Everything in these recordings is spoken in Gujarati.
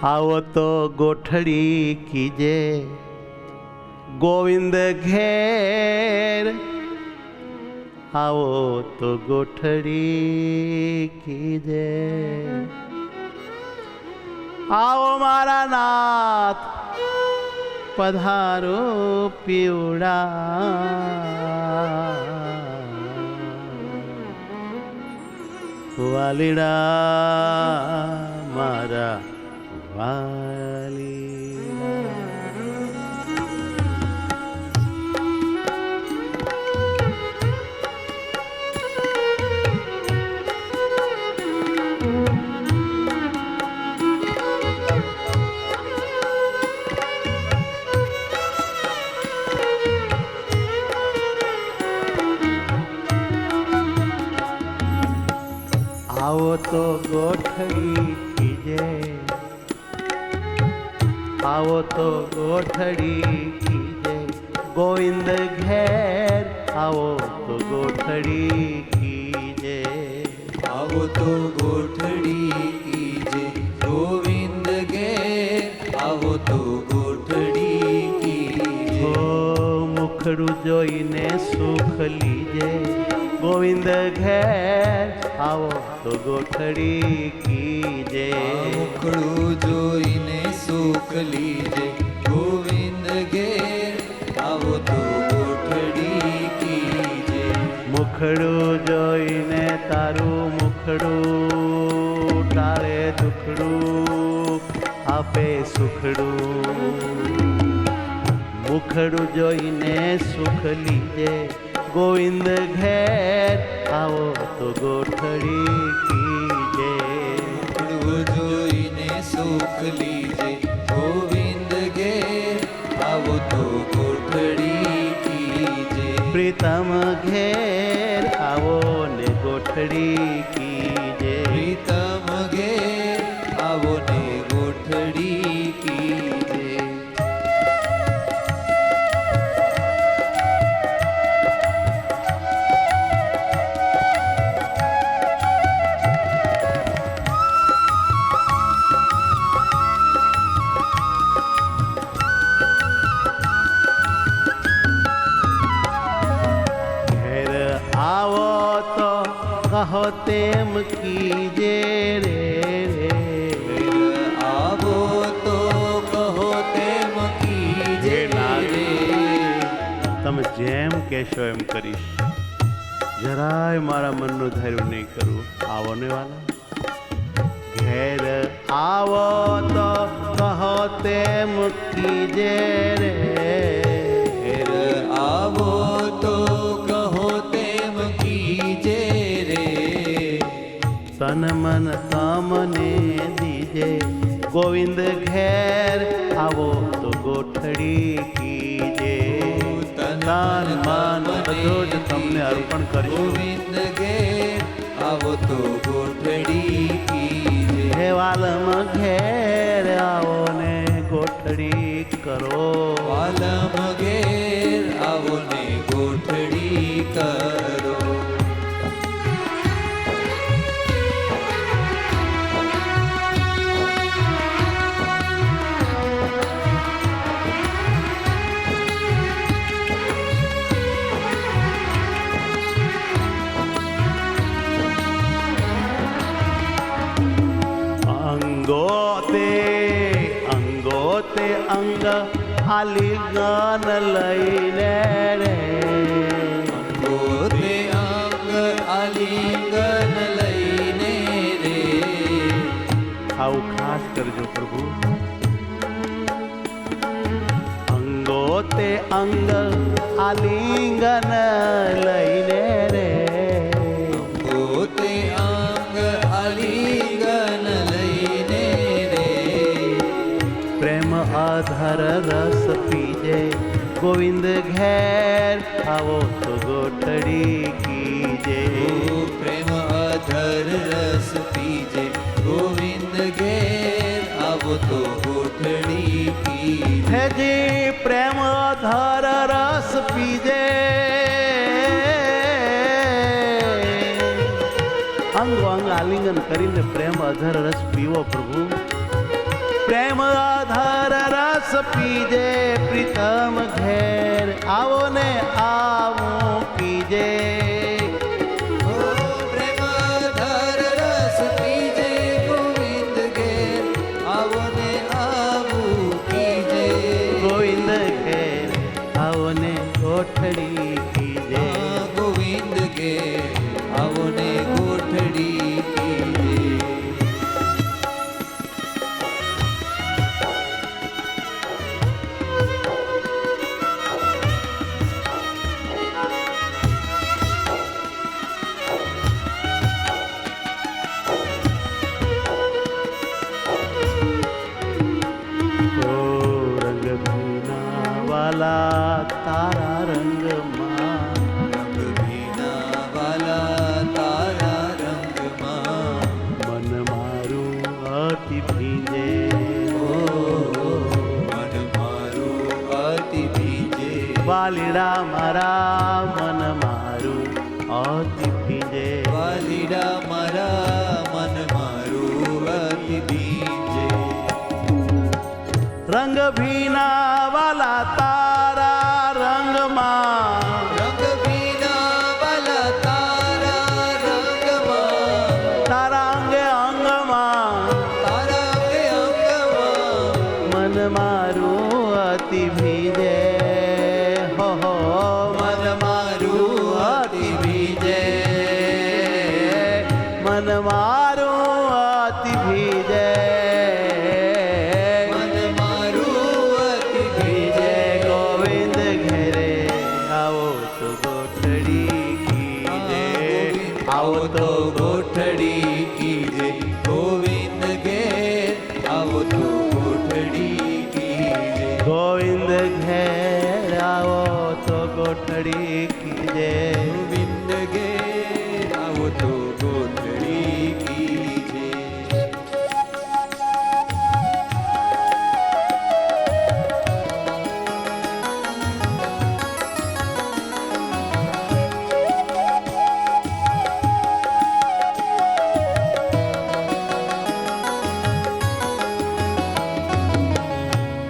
आओ तो गोठड़ी कीजे गोविंद घेर, आओ तो गोठड़ी कीजे। आओ मारा नाथ पधारो पीवड़ा, वालीड़ा मारा वालीड़ा। आओ तो गोठड़ी कीजे, आओ तो गोठड़ी कीजे गोविंद घेर, आओ तो गोठड़ी कीजे। आओ तो गोठड़ी कीजे गोविंद घेर, आओ तो गोठड़ी कीजे। हो मुखड़ू जोईने सुख लीजे गोविंद घेर, आओ तो गोठड़ी कीजे। मुखड़ू जोईने सुख लीजे गोविंद घेर, आओ तो गोठड़ी कीजे। मुखड़ू जोईने तारू मुखड़ू टाळे दुखड़ू आपे सुखड़ू। मुखड़ू जोईने सुख लीजे गोविंद घेर, आओ तो गोठड़ी कीजे। मुखड़ू जोईने सुख लीजे गोविंद घेर, आओ तो गोठड़ी कीजे। प्रीतम घेर आओ ने गोठड़ी कीजे। प्रीतम घेर आओ ने गोठड़ी कीजे। कहो तेम कीजे रे, आवो तो कहो तेम कीजे रे। तम जेम कहेशो एम करीश, જરાય મારા મનનું ધાર્યું નહીં કરું। આવો ને વાલા ઘેર આવો તો કહો તેમ કીજે રે। ઘેર આવો તો કહો તેમ कीजे रे। तन मन तमने दीजे गोविंद घेर, आओ तो गोठड़ी कीजे। तन मन બધું જ તમને અર્પણ કરીશું। गोविंद घेर आओ तो गोठड़ी कीजे। હે વાલમ ઘેર આવો ને ગોઠડી કરો। વાલમ ઘેર આવો ને ગોઠડી કરો। અંગોતે અંગ આલિંગન લઈને રે। અંગોતે અંગ આલિંગન લઈને રે। આવું ખાસ કરજો પ્રભુ। અંગોતે અંગ આલિંગન લઈને રે। અંગોતે અંગ આલિંગન લઈને રે। પ્રેમ આધાર રસ પીજે गोविंद घेर, आओ तो गोठड़ी कीजे। प्रेम अधर रस पीजे गोविंद घेर, आओ तो गोठड़ी कीजे। है जी प्रेम अधर रस पीजे અંગ અંગ આલિંગન કરીને પ્રેમ અધર રસ પીવો પ્રભુ। પ્રેમ આધાર રસ પીજે પ્રીતમ ઘેર આવો ને આવું કીજે ઓ પ્રેમ આધાર રસ પીજે ગોવિંદ ઘેર આવો ને આવું કીજે ગોવિંદ ઘેર આવો ને ગોઠડી કીજે ગોવિંદ ઘેર આવો ને ગોઠડી કીજે તારા રંગમાં રંગ ભીના વાલા તારા રંગમાં મન મારું અતિ ભીજે મન મારું અતિ ભીજે વાલીડા મારા મન મારું અતિ ભીજે વાલીડા મારા મન મારું અતિ ભીજે રંગ ભીના વાલા તારા રંગમાં રંગ ભીના વાલા તારા રંગમાં તારા અંગે અંગમાં તારા અંગે અંગમાં મન મારું અતિ ભીજે હો મન મારું અતિ ભીજે મન મારું અતિ ભીજે મન મારું અતિ ભીજે ગોવિંદ ઘેરે આવો તો ગોઠડી કીજે આવો તો ગોઠડી કીજે ગોવિંદ ઘેર આવો તો ગોઠડી કીજે ગોવિંદ ઘેર આવો તો ગોઠડી કીજે ગોવિંદ ઘેર આવો તો ગોઠડી કીજે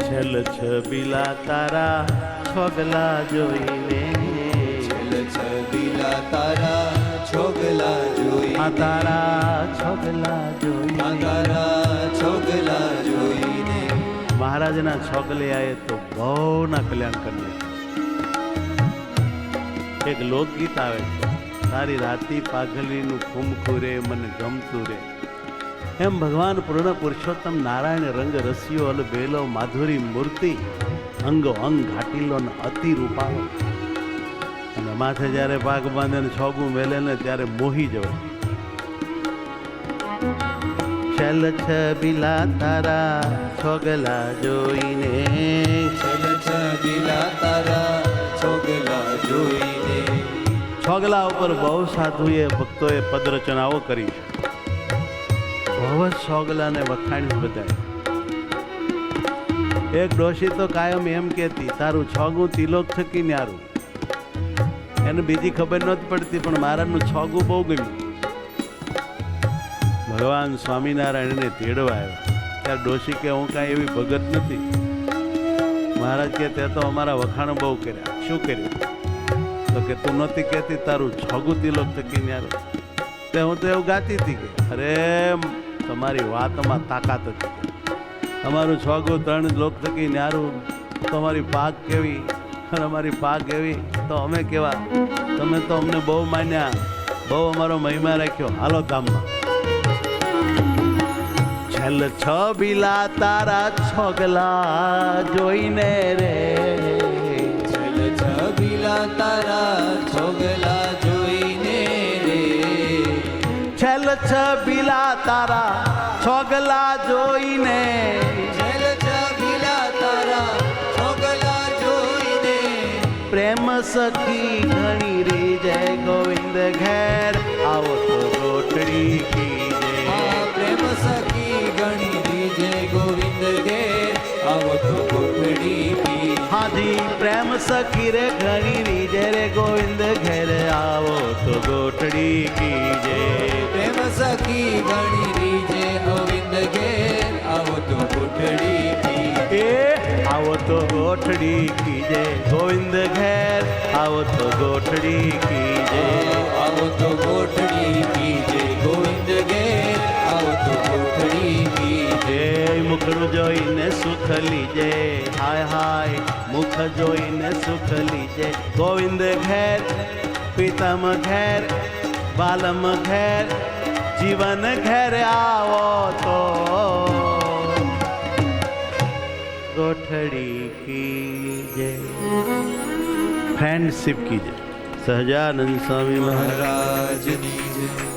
છલ છબીલા તારા છોગલા જોઈને છલ છબીલા તારા છોગલા જોઈ આ તારા છોગલા જોઈને તારા છોગલા જોઈને મહારાજના છોગલે આયે તો બહુના કલ્યાણ કરી એક લોકગીત આવે છે તારી રાતી પાઘલીનું ખુમખું રે મને ગમતું રે એમ ભગવાન પૂર્ણ પુરુષોત્તમ નારાયણ રંગ રસિયો અલબેલો માધુરી મૂર્તિ અંગો અંગ ઘાટીલો ને અતિ રૂપાળો અને માથે જ્યારે પાક બાંધે ને છોગું મેલે ને ત્યારે મોહી જવાય છલ છબીલા તારા છોગલા જોઈને છલ છબીલા તારા છોગલા જોઈને છોગલા ઉપર બહુ સાધુએ ભક્તોએ પદરચનાઓ કરી છે બહુ જ છોગલાને વખાણી બધાય એક ડોશી તો કાયમ એમ કહેતી તારું છોગું તિલોક થકી ન્યારું એને બીજી ખબર નહોતી પડતી પણ મહારાજનું છોગું બહુ ગમ્યું ભગવાન સ્વામિનારાયણને તેડવા આવ્યા ત્યારે ડોશી કે હું કાંઈ એવી ભગત નથી મહારાજ કે તે તો અમારા વખાણ બહુ કર્યા શું કર્યું તો કે તું નહોતી કહેતી તારું છોગું તિલોક થકી ન્યારું તે હું તો એવું ગાતી હતી કે અરે તમારી વાતમાં તાકાત હતી તમારું છોગું 3 લોક થકી ન્યારું તમારી પાક કેવી અને અમારી પાક એવી તો અમે કેવા તમે તો અમને બહુ માન્યા બહુ અમારો મહિમા રાખ્યો હાલો ધામમાં છલ છબીલા તારા છોગલા જોઈને રે છલ છબીલા તારા છોગલા જોઈને રે છલ છબીલા તારા છોગલા જોઈને છલ છબીલા તારા છોગલા જોઈને પ્રેમ સખી ઘણી રે જય ગોવિંદ ઘેર આવો તો રોટડી કી જય પ્રેમ સખી ગણી દીજે ગોવિંદ ઘેર આવો તો ગોઠડી કી હાજી પ્રેમ સખી રે ઘણી રી જય રે ગોવિંદ ઘેર આવો તો ગોઠડી કી જય પ્રેમ સખી ગણી દીજે ગોવિંદ ઘેર આવો તો તો કોઠડી કી એ આવો તો ગોઠડી કીજે ગોવિંદ ઘેર આવો તો ગોઠડી કીજે આવો તો ગોઠડી કીજે ગોવિંદ ઘેર આવો તો કોઠડી કીજે મુખડું જોઈને સુખ લીજે હાય હાય મુખ જોઈને સુખ લીજે ગોવિંદ ઘેર પિતમ ઘેર બાલમ ઘેર જીવન ઘેર આવો તો ગોઠડી કીજે ફ્રેન્ડશિપ કીજે સહજાનંદ સ્વામી મહારાજ મહારાજની જય